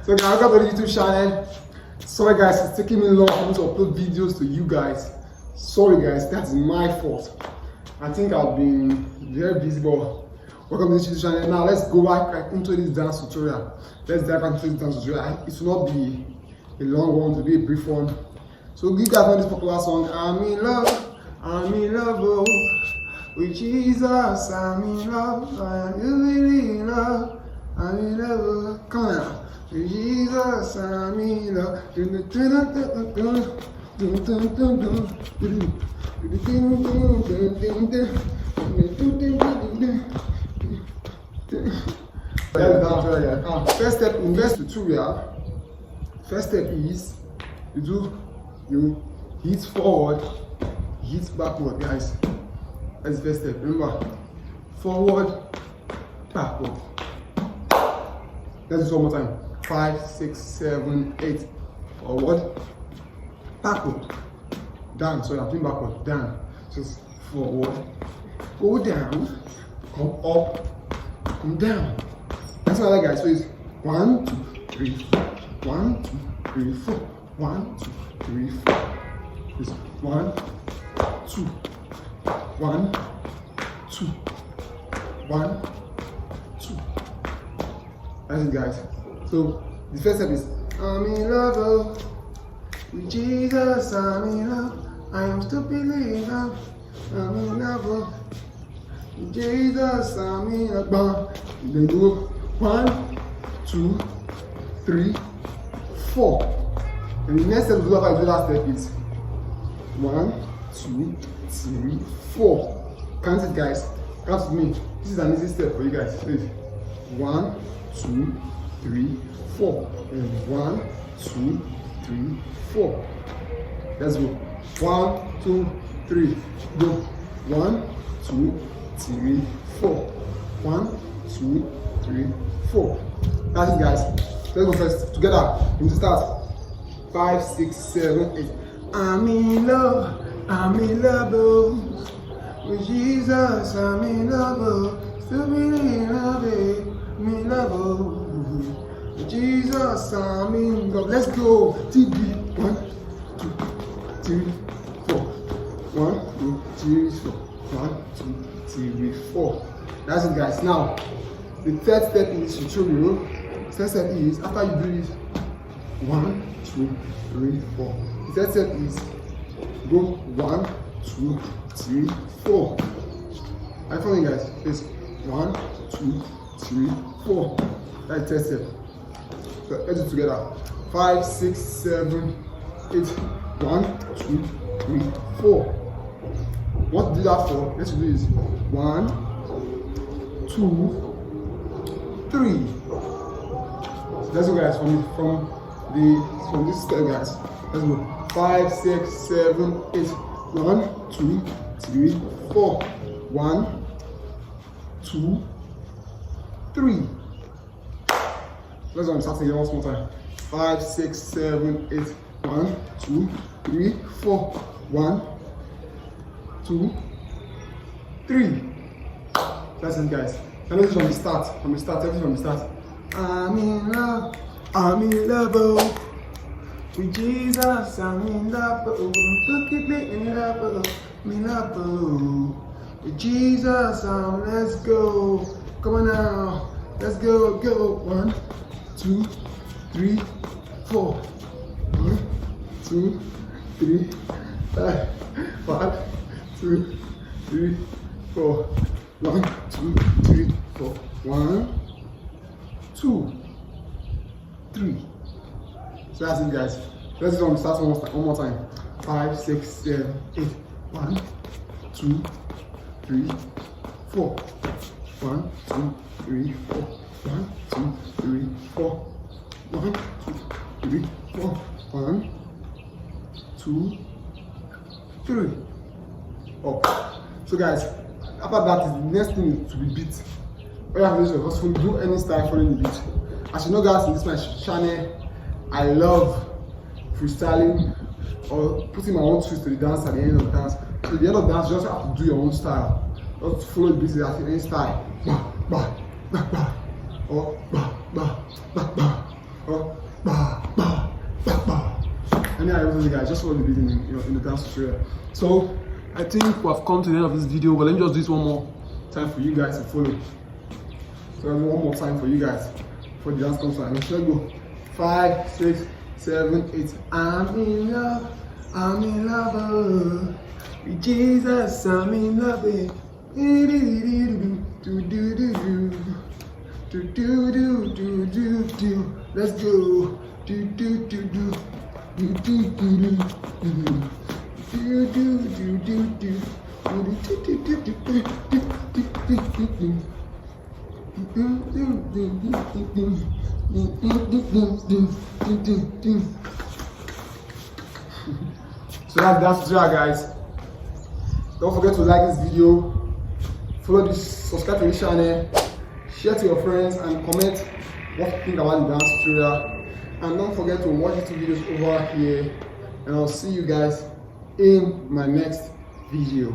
So guys, welcome to the YouTube channel. Sorry guys, it's taking me long for me to upload videos to you guys. Sorry guys, that's my fault. I think I've been very busy, but welcome to the YouTube channel. Now let's go back into this dance tutorial. Let's dive into this dance tutorial. It will not be a long one, it will be a brief one. So you guys know this popular song, I'm in love, oh, with Jesus, I'm in love, I'm really in love, I'm in love, come on now. With Jesus, I'm in love. First step in this tutorial, first step is you hit forward, hit backward, guys. That's the first step. Remember, forward, backward. Let's do it one more time. 5, 6, 7, 8. Forward, backward, down. Sorry, I'm doing backward, down. Just forward, go down, come up, come down. That's all that, guys. So it's 1, 2, 3, 4. 1, 2, 3, 4. 1, 2, 3, 4. It's 1, 2, 1, 2, 1, 2. That's it, guys. So the first step is I'm in love with Jesus. I'm in love. I am stupidly in love. I'm in love with Jesus. I'm in love. Then do 1, 2, 3, 4. And the next step to do after I do that step is 1, 2, 3, 4. Count it, guys. Count with me. This is an easy step for you guys. Please. 1, 2, 3, 4. And 1, 2, 3, 4. Let's go. 1, 2, 3. Go. 1, 2, 3, 4. 1, 2, 3, 4. That's it, guys. Let's go first. Together. We will start. 5, 6, 7, 8. I'm in love with Jesus. I'm in love, still really in love, I'm in love with Jesus. I'm in love. Let's go. TB. 1, 2, 3, 4. 1, 2, 3, 4. 1, 2, 3, 4. That's it, guys. Now, the third step in this tutorial. Third step is after you do this. 1, 2, 3, 4. The third step is go 1, 2, 3, 4. I follow you guys. It's 1, 2, 3, 4. That's the third step. So let's do it together. 5, 6, 7, 8. 1, 2, 3, 4. What to do that for? Let's do this. 1, 2, 3. So let's go, guys, from this step, guys. Let's go. 5, 6, 7, 8. 1, 2, 3, 4. 1, 2, 3. Let's go. I'm starting here one more time. 5, 6, 7, 8. 1, 2, 3, 4. 1, 2, 3. That's it, guys. And this is from the start. Everything from the start. I'm in love. I'm in love with Jesus. I'm in love. Look at me in love. I'm in love with Jesus. Let's go. Come on now. Let's go. Go. 1, 2, 3, 4. 1, 2, 3, 5. 1, 2, 3, 4. 1, 2, 3, 4. 1, 2, 3. So that's it, guys. Let's go and start one more time. 5, 6, 7, 8. 1, 2, 3, 4. 1, 2, 3, 4. 1, 2, 3, 4. 1, 2, 3, 4. 1, 2, 3. Up. So guys, after that, the next thing is to be beat. All you have to do is just do any style following the beat. As you know, guys, in this my channel, I love freestyling or putting my own twist to the dance at the end of the dance. So at the end of the dance, you just have to do your own style. Just follow the beat at any style. Bah, bah, bah, bah. Or bah, bah, bah, bah. or ba ba ba ba. And then I also guys just follow the beat in the dance tutorial. So I think we have come to the end of this video, but let me just do this one more time for you guys to follow. So one more time for you guys for the dance concert. Let's go. 5, 6, 7, 8. I'm in love. I'm in love with Jesus. I'm in love with. Let's go. So that's it, guys. Don't forget to like this video, follow this, subscribe to this channel, share to your friends, and comment what you think about the dance tutorial. And don't forget to watch these videos over here, and I'll see you guys in my next video.